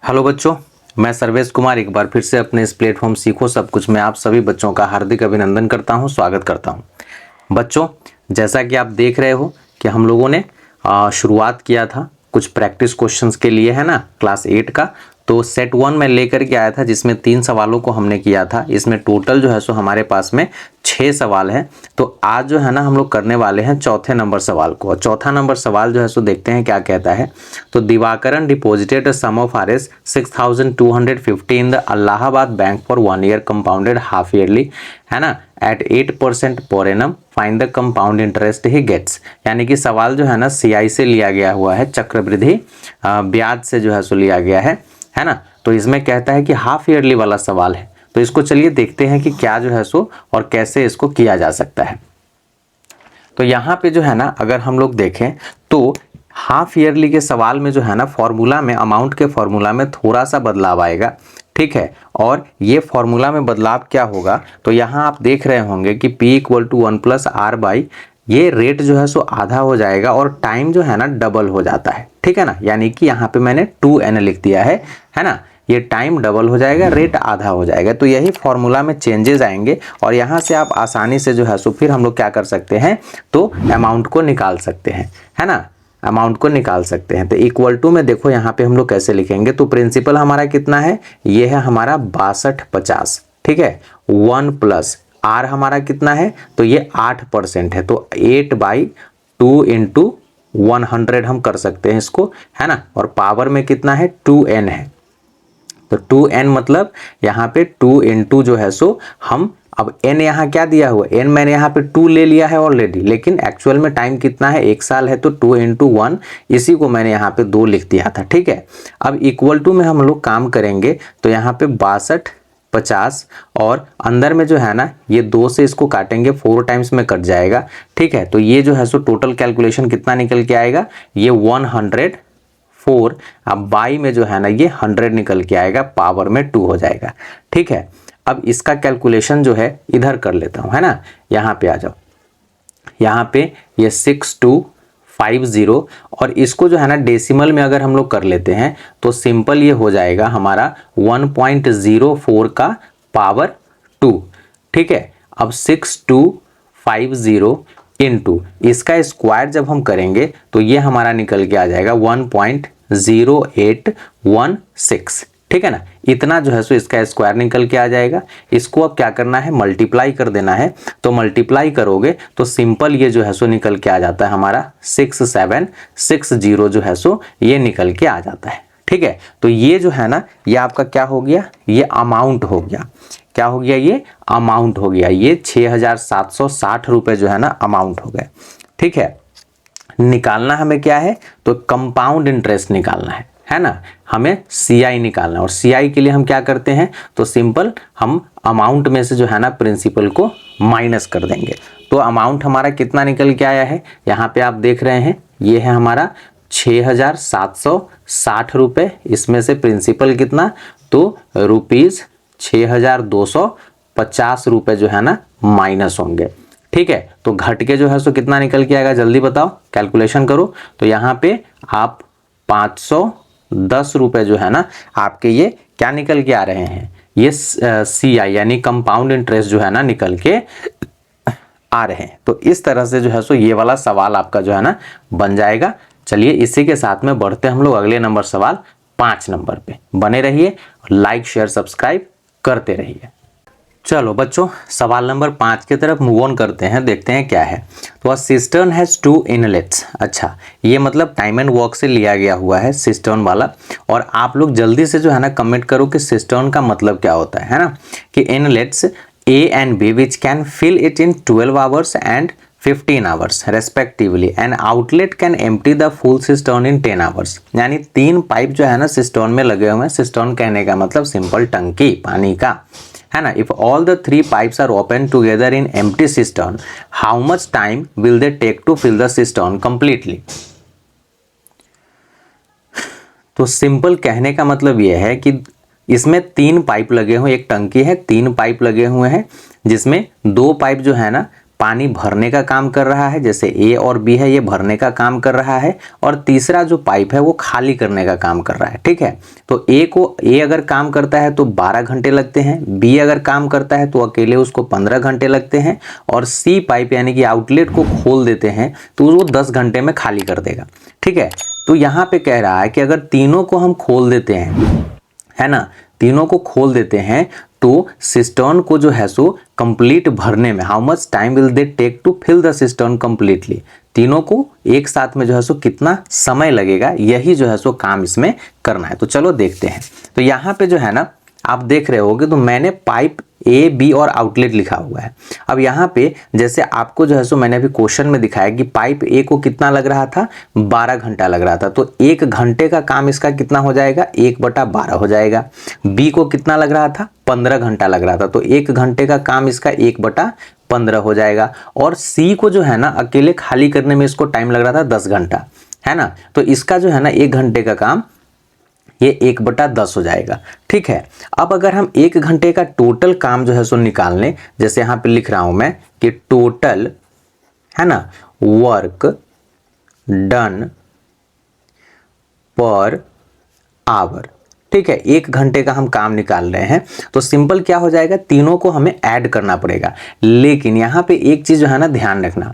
Hello बच्चों, मैं सर्वेश कुमार एक बार फिर से अपने इस प्लेटफॉर्म सीखो सब कुछ में आप सभी बच्चों का हार्दिक अभिनंदन करता हूं, स्वागत करता हूं। बच्चों, जैसा कि आप देख रहे हो कि हम लोगों ने शुरुआत किया था कुछ प्रैक्टिस क्वेश्चंस के लिए, है ना, क्लास 8 का। तो सेट 1 में लेकर के आया था जिसमें 3 सवालों को हमने किया था। इसमें टोटल जो है सो हमारे पास में 6 सवाल हैं। तो आज जो है ना हम लोग करने वाले हैं चौथे नंबर सवाल को। और चौथा नंबर सवाल जो है सो देखते हैं क्या कहता है। तो Divakaran deposited sum of Rs 6250 in the Allahabad bank for 1 year compounded half yearly, है ना, at 8% per annum, find the compound interest he gets. यानी कि सवाल जो है ना सीआई से लिया गया हुआ है, चक्रवृद्धि ब्याज से जो है सो लिया गया है ना। तो इसमें कहता है कि हाफ ईयरली वाला सवाल है। तो इसको चलिए देखते हैं कि क्या जो है सो और कैसे इसको किया जा सकता है। तो यहाँ पे जो है ना अगर हम लोग देखें तो हाफ ईयरली के सवाल में जो है ना फॉर्मूला में, अमाउंट के फॉर्मूला में थोड़ा सा बदलाव आएगा, ठीक है। और ये फॉर्मूला में बदलाव क्या होगा, तो यहाँ आप देख रहे होंगे कि P = 1 + R/, ये रेट जो है सो आधा हो जाएगा और टाइम जो है ना डबल हो जाता है, ठीक है ना। यानी कि यहाँ पे मैंने 2n लिख दिया है ना। ये टाइम डबल हो जाएगा, रेट आधा हो जाएगा। तो यही फॉर्मूला में चेंजेस आएंगे और यहाँ से आप आसानी से जो है सो फिर हम लोग क्या कर सकते हैं, तो अमाउंट को निकाल सकते हैं, है ना, अमाउंट को निकाल सकते हैं। तो इक्वल टू में देखो यहाँ पे हम लोग कैसे लिखेंगे। तो प्रिंसिपल हमारा कितना है, ये है हमारा 6250, ठीक है। 1 + R हमारा कितना है, तो ये 8% है। तो 8/2 × 100 हम कर सकते हैं इसको, है ना। और पावर में कितना है, 2n है। तो 2n मतलब यहाँ पे 2 × जो है सो हम, अब n यहाँ क्या दिया हुआ, n मैंने यहाँ पे 2 ले लिया है ऑलरेडी, लेकिन एक्चुअल में टाइम कितना है, 1 साल है। तो 2 × 1, इसी को मैंने यहाँ पे 2 लिख दिया था, ठीक है। अब इक्वल टू में हम लोग काम करेंगे तो यहाँ पे 6250 और अंदर में जो है ना ये 2 से इसको काटेंगे, 4 टाइम्स में कट जाएगा, ठीक है। तो ये जो है सो टोटल कैलकुलेशन कितना निकल के आएगा, ये 104। अब बाई में जो है ना ये 100 निकल के आएगा, पावर में 2 हो जाएगा, ठीक है। अब इसका कैलकुलेशन जो है इधर कर लेता हूं, है ना। यहाँ पे आ जाओ, यहाँ पे ये 6250 और इसको जो है ना डेसिमल में अगर हम लोग कर लेते हैं तो सिंपल ये हो जाएगा हमारा 1.04 का पावर 2, ठीक है। अब 6250 इंटू इसका स्क्वायर जब हम करेंगे तो ये हमारा निकल के आ जाएगा 1.0816, ठीक है ना। इतना जो है सो इसका स्क्वायर निकल के आ जाएगा। इसको अब क्या करना है, मल्टीप्लाई कर देना है। तो मल्टीप्लाई करोगे तो सिंपल ये जो है सो निकल के आ जाता है हमारा 6760 जो है सो ये निकल के आ जाता है, ठीक है। तो ये जो है ना ये आपका क्या हो गया, ये अमाउंट हो गया। क्या हो गया, ये अमाउंट हो गया। ये 6760 रुपए जो है ना अमाउंट हो गए, ठीक है। निकालना हमें क्या है, तो कंपाउंड इंटरेस्ट निकालना है ना। हमें सीआई निकालना है और सीआई के लिए हम क्या करते हैं, तो सिंपल हम अमाउंट में से जो है ना प्रिंसिपल को माइनस कर देंगे। तो अमाउंट हमारा कितना निकल के आया है, यहाँ पे आप देख रहे हैं, ये है हमारा 6760 रुपए। इसमें से प्रिंसिपल कितना, तो ₹6250 रुपए जो है ना माइनस होंगे, ठीक है। तो घट के जो है सो कितना निकल के आएगा, जल्दी बताओ, कैलकुलेशन करो। तो यहाँ पे आप 510 रुपए जो है ना आपके ये क्या निकल के आ रहे हैं, ये सीआई यानी कंपाउंड इंटरेस्ट जो है ना निकल के आ रहे हैं। तो इस तरह से जो है सो ये वाला सवाल आपका जो है ना बन जाएगा। चलिए इसी के साथ में बढ़ते हम लोग अगले नंबर सवाल 5 नंबर पे। बने रहिए, लाइक शेयर सब्सक्राइब करते रहिए। चलो बच्चों, सवाल नंबर 5 की तरफ मूव ऑन करते हैं, देखते हैं क्या है। तो अ सिस्टर्न हैज 2 इनलेट्स। अच्छा, ये मतलब टाइम एंड वर्क से लिया गया हुआ है सिस्टर्न वाला। और आप लोग जल्दी से जो है ना कमेंट करो कि सिस्टर्न का मतलब क्या होता है ना। कि inlets A and B which can fill it in 12 hours and 15 hours respectively, and outlet can empty the full cistern in 10 hours। यानी 3 पाइप जो है ना सिस्टर्न में लगे हुए हैं। सिस्टर्न कहने का मतलब सिंपल टंकी पानी का, है ना। If all the 3 pipes are open together in empty cistern, how much time will they take to fill the cistern completely? तो सिंपल कहने का मतलब यह है कि इसमें 3 पाइप लगे हुए, एक टंकी है, 3 पाइप लगे हुए हैं, जिसमें 2 पाइप जो है ना पानी भरने का काम कर रहा है, जैसे ए और बी है ये भरने का काम कर रहा है, और तीसरा जो पाइप है वो खाली करने का काम कर रहा है। ठीक है, तो ए अगर काम करता है तो 12 घंटे लगते हैं, बी अगर काम करता है तो अकेले उसको 15 घंटे लगते हैं, और सी पाइप यानी कि आउटलेट को खोल देते हैं तो वो 10 घंटे में खाली कर देगा। ठीक है, तो यहाँ पे कह रहा है कि अगर तीनों को हम खोल देते हैं, है ना, तीनों को खोल देते हैं तो सिस्टर्न को जो है सो कंप्लीट भरने में how much time will they take to fill the cistern completely, तीनों को एक साथ में जो है सो कितना समय लगेगा, यही जो है सो काम इसमें करना है। तो चलो देखते हैं। तो यहाँ पे जो है ना आप देख रहे होगे तो मैंने पाइप ए बी और आउटलेट लिखा हुआ है। अब यहाँ पे जैसे आपको जो है सो मैंने अभी क्वेश्चन में दिखाया कि पाइप ए को कितना लग रहा था, 12 घंटा लग रहा था, तो 1 घंटे का काम इसका कितना हो जाएगा, 1/12 हो जाएगा। बी को कितना लग रहा था, 15 घंटा लग रहा था, तो 1 घंटे का काम इसका 1/15 हो जाएगा। और सी को जो है ना अकेले खाली करने में इसको टाइम लग रहा था 10 घंटा, है ना, तो इसका जो है ना 1 घंटे का काम ये 1/10 हो जाएगा। ठीक है, अब अगर हम 1 घंटे का टोटल काम जो है सो निकाल लें, जैसे यहाँ पे लिख रहा हूं मैं कि टोटल, है ना, वर्क डन पर आवर। ठीक है, 1 घंटे का हम काम निकाल रहे हैं तो सिंपल क्या हो जाएगा, तीनों को हमें ऐड करना पड़ेगा। लेकिन यहाँ पे एक चीज जो है ना ध्यान रखना,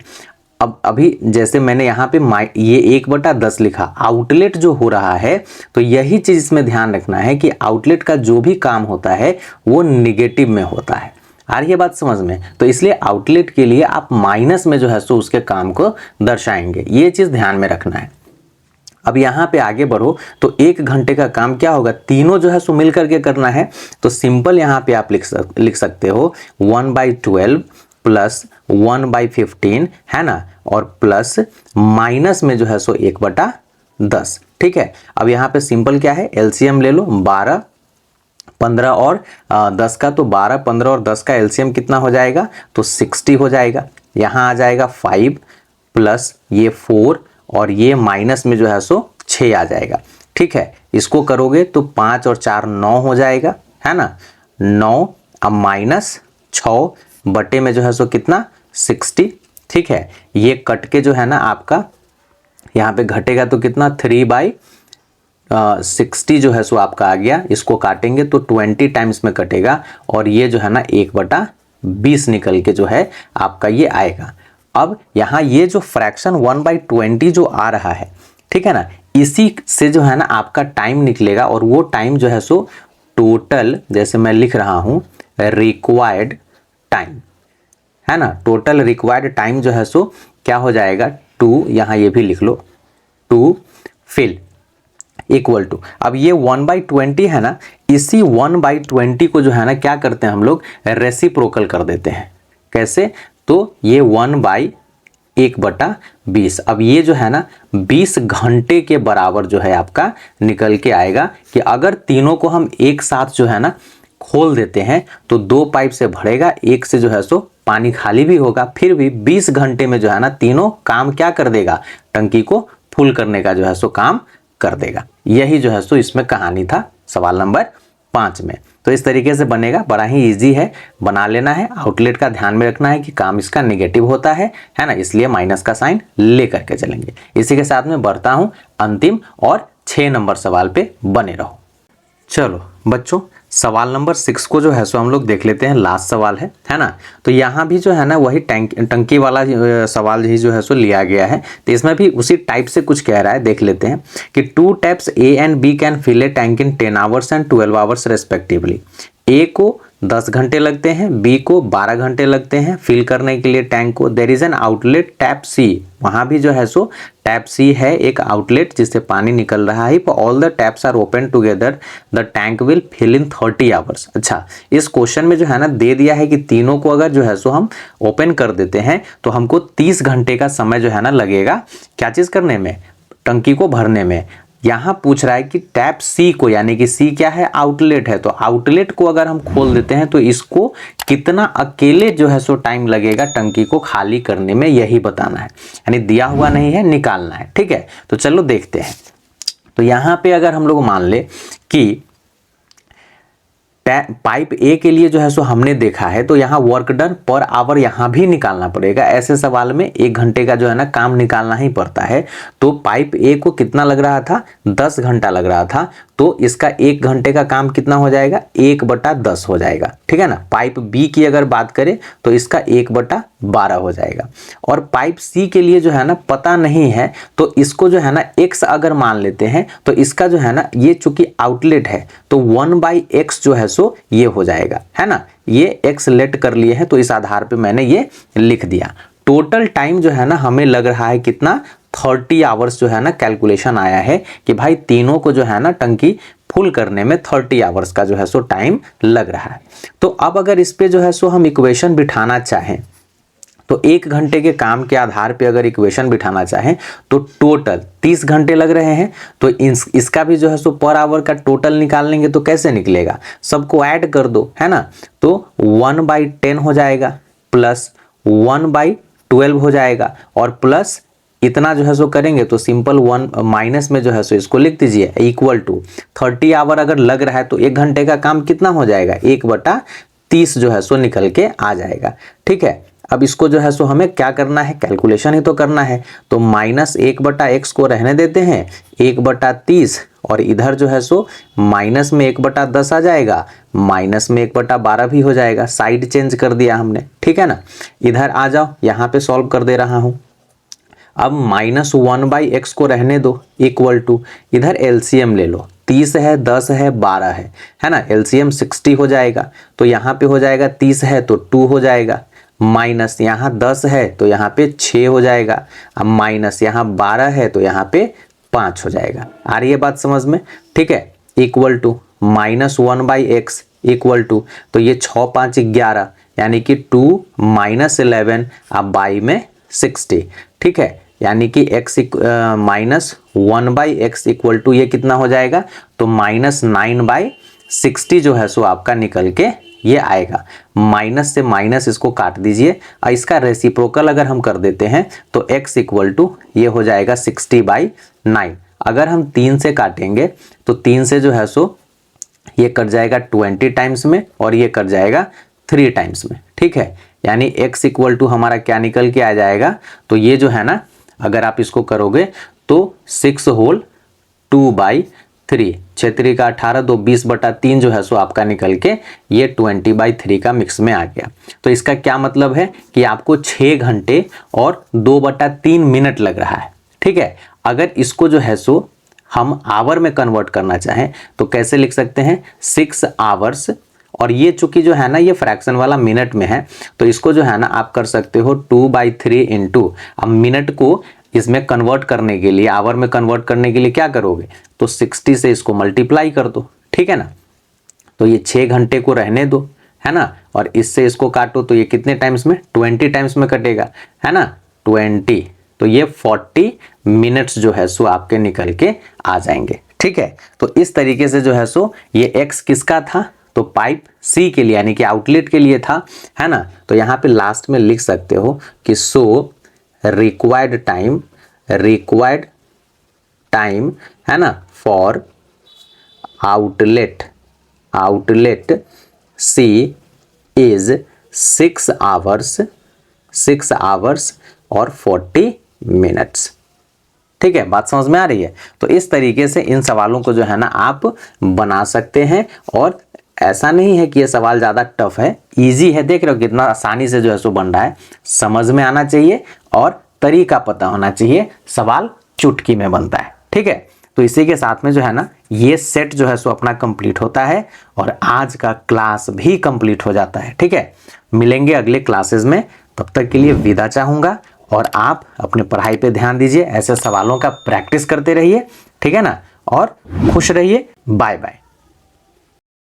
अब अभी जैसे मैंने यहाँ पे ये 1/10 लिखा, आउटलेट जो हो रहा है तो यही चीज इसमें ध्यान रखना है कि आउटलेट का जो भी काम होता है वो निगेटिव में होता है। आ रही है बात समझ में? तो इसलिए आउटलेट के लिए आप माइनस में जो है सो उसके काम को दर्शाएंगे, ये चीज ध्यान में रखना है। अब यहाँ पे आगे बढ़ो तो 1 घंटे का काम क्या होगा, तीनों जो है सो मिल करके करना है। तो सिंपल यहाँ पे आप लिख सकते हो 1/12 प्लस 1/15, है ना, और प्लस माइनस में जो है सो 1/10। ठीक है, अब यहाँ पे सिंपल क्या है, एलसीएम ले लो, 12 15 और 10 का, तो 12 15 और 10 का एलसीएम कितना हो जाएगा, तो 60 हो जाएगा। यहाँ आ जाएगा 5 प्लस ये 4 और ये माइनस में जो है सो 6 आ जाएगा। ठीक है, इसको करोगे तो 5 और 4 9 हो जाएगा, है ना, 9 अब माइनस 6 बटे में जो है सो कितना, 60। ठीक है, ये कट के जो है ना आपका यहाँ पे घटेगा तो कितना, 3/60 जो है सो आपका आ गया। इसको काटेंगे तो 20 टाइम्स में कटेगा और ये जो है ना 1/20 निकल के जो है आपका ये आएगा। अब यहाँ ये जो फ्रैक्शन 1/20 जो आ रहा है, ठीक है ना, इसी से जो है ना आपका टाइम निकलेगा और वो टाइम जो है सो टोटल, जैसे मैं लिख रहा हूं रिक्वायर्ड टाइम, है ना, टोटल रिक्वायर्ड टाइम जो है सो क्या हो जाएगा, 2, यहाँ ये भी लिख लो, 2 फिल इक्वल टू, अब ये 1/20 है ना, इसी 1/20 को जो है ना क्या करते हैं हम लोग, रेसिप्रोकल कर देते हैं। कैसे, तो ये 1/1/20, अब ये जो है ना 20 घंटे के बराबर जो है आपका निकल के आएगा कि अगर तीनों को हम एक साथ जो है ना खोल देते हैं तो 2 पाइप से भरेगा, एक से जो है सो पानी खाली भी होगा, फिर भी 20 घंटे में जो है ना तीनों काम क्या कर देगा, टंकी को फुल करने का जो है सो काम कर देगा। यही जो है सो इसमें कहानी था सवाल नंबर 5 में। तो इस तरीके से बनेगा, बड़ा ही इजी है, बना लेना है। आउटलेट का ध्यान में रखना है कि काम इसका नेगेटिव होता है ना, इसलिए माइनस का साइन ले करके चलेंगे। इसी के साथ में बढ़ता हूं अंतिम और 6 नंबर सवाल पे बने रहो। चलो बच्चों, सवाल नंबर 6 को जो है सो हम लोग देख लेते हैं, लास्ट सवाल है ना। तो यहाँ भी जो है ना वही टंकी वाला सवाल ही जो है सो लिया गया है, तो इसमें भी उसी टाइप से कुछ कह रहा है, देख लेते हैं कि 2 taps A and B can fill a tank in 10 hours and 12 hours respectively. A को 10 घंटे लगते हैं, बी को 12 घंटे लगते हैं फिल करने के लिए टैंक को। There is an outlet tap C, वहां भी जो है सो टैप सी है एक आउटलेट जिससे पानी निकल रहा है। All the taps are open together, the tank will fill in 30 hours. अच्छा, इस क्वेश्चन में जो है ना दे दिया है कि तीनों को अगर जो है सो हम ओपन कर देते हैं तो हमको 30 घंटे का समय जो है ना लगेगा, क्या चीज करने में, टंकी को भरने में। यहाँ पूछ रहा है कि टैप सी को, यानी कि सी क्या है, आउटलेट है, तो आउटलेट को अगर हम खोल देते हैं तो इसको कितना अकेले जो है सो टाइम लगेगा टंकी को खाली करने में, यही बताना है। यानी दिया हुआ नहीं है, निकालना है। ठीक है, तो चलो देखते हैं। तो यहाँ पे अगर हम लोग मान ले कि पाइप ए के लिए जो है सो हमने देखा है, तो यहाँ वर्क डन पर आवर यहाँ भी निकालना पड़ेगा। ऐसे सवाल में 1 घंटे का जो है ना काम निकालना ही पड़ता है। तो पाइप ए को कितना लग रहा था, 10 घंटा लग रहा था, तो इसका 1 घंटे का काम कितना हो जाएगा, 1/10 हो जाएगा। ठीक है ना। पाइप बी की अगर बात करें तो इसका 1/12 हो जाएगा। और पाइप सी के लिए जो है ना पता नहीं है, तो इसको जो है ना x अगर मान लेते हैं तो इसका जो है ना ये चूंकि आउटलेट है तो 1/x जो है सो ये हो जाएगा, है ना। ये x लेट कर लिए हैं तो इस आधार पे मैंने ये लिख दिया। टोटल टाइम जो है ना हमें लग रहा है कितना, 30 आवर्स जो है ना कैलकुलेशन आया है कि भाई तीनों को जो है ना टंकी फुल करने में 30 आवर्स का जो है सो टाइम लग रहा है। तो अब अगर इस पे जो है सो हम इक्वेशन बिठाना चाहें, तो 1 घंटे के काम के आधार पे अगर इक्वेशन बिठाना चाहें तो टोटल 30 घंटे लग रहे हैं, तो इसका भी जो है सो पर आवर का टोटल निकाल लेंगे तो कैसे निकलेगा, सबको ऐड कर दो, है ना। तो 1/10 हो जाएगा प्लस 1/12 हो जाएगा और प्लस इतना जो है सो करेंगे तो सिंपल 1 माइनस में जो है सो इसको लिख दीजिए इक्वल टू 30 आवर अगर लग रहा है तो 1 घंटे का काम कितना हो जाएगा, 1/30 जो है सो निकल के आ जाएगा। ठीक है। अब इसको जो है सो हमें क्या करना है, कैलकुलेशन ही तो करना है। तो -1/x को रहने देते हैं, 1/30 और इधर जो है सो माइनस में 1/10 आ जाएगा, माइनस में 1/12 भी हो जाएगा। साइड चेंज कर दिया हमने। ठीक है ना। इधर आ जाओ, यहाँ पे सॉल्व कर दे रहा हूँ। अब -1/x को रहने दो इक्वल टू, इधर एलसीएम ले लो, 30 है, 10 है, 12 है ना। एलसीएम 60 हो जाएगा, तो यहाँ पे हो जाएगा 30 है तो 2 हो जाएगा, माइनस यहाँ 10 है तो यहाँ पे 6 हो जाएगा, अब माइनस यहाँ 12 है तो यहाँ पे 5 हो जाएगा। आ रही है बात समझ में। ठीक है। Equal to -1/x equal to, तो ये 6 5 11 यानी कि 2 - 11 अब बाई में 60। ठीक है। यानी कि x -1/x इक्वल टू ये कितना हो जाएगा, तो -9/60 जो है सो आपका निकल के ये आएगा। माइनस से माइनस इसको काट दीजिए और इसका रेसिप्रोकल अगर हम कर देते हैं तो x इक्वल टू ये हो जाएगा 60/9। अगर हम 3 से काटेंगे तो 3 से जो है सो ये कट जाएगा 20 टाइम्स में और ये कट जाएगा 3 टाइम्स में। ठीक है। यानी x इक्वल टू हमारा क्या निकल के आ जाएगा, तो ये जो है ना अगर आप इसको करोगे तो 6 होल 2/3, 6 का 18, 2 20/3 जो है सो आपका निकल के ये 20/3 का मिक्स में आ गया। तो इसका क्या मतलब है कि आपको 6 घंटे और 2/3 मिनट लग रहा है। ठीक है। अगर इसको जो है सो हम आवर में कन्वर्ट करना चाहें तो कैसे लिख सकते हैं, 6 आवर्स, और ये चूंकि जो है ना ये फ्रैक्शन वाला मिनट में है तो इसको जो है ना आप कर सकते हो 2/3 इंटू, अब मिनट को इसमें कन्वर्ट करने के लिए, आवर में कन्वर्ट करने के लिए क्या करोगे, तो 60 से इसको मल्टीप्लाई कर दो। ठीक है ना। तो ये 6 घंटे को रहने दो, है ना, और इससे इसको काटो तो ये कितने टाइम्स में, 20 टाइम्स में कटेगा, है ना, 20, तो ये 40 मिनट्स जो है सो आपके निकल के आ जाएंगे। ठीक है। तो इस तरीके से जो है सो ये x किसका था, तो पाइप सी के लिए यानी कि आउटलेट के लिए था, है ना। तो यहाँ पे लास्ट में लिख सकते हो कि सो रिक्वायर्ड टाइम है ना for outlet C is 6 hours और 40 मिनट्स। ठीक है। बात समझ में आ रही है। तो इस तरीके से इन सवालों को जो है ना आप बना सकते हैं, और ऐसा नहीं है कि ये सवाल ज़्यादा टफ है, इजी है। देख रहे हो कितना आसानी से जो है सो बन रहा है। समझ में आना चाहिए और तरीका पता होना चाहिए, सवाल चुटकी में बनता है। ठीक है। तो इसी के साथ में जो है ना ये सेट जो है सो अपना कंप्लीट होता है और आज का क्लास भी कंप्लीट हो जाता है। ठीक है। मिलेंगे अगले क्लासेस में, तब तक के लिए विदा चाहूँगा और आप अपने पढ़ाई पे ध्यान दीजिए, ऐसे सवालों का प्रैक्टिस करते रहिए। ठीक है ना, और खुश रहिए। Bye bye.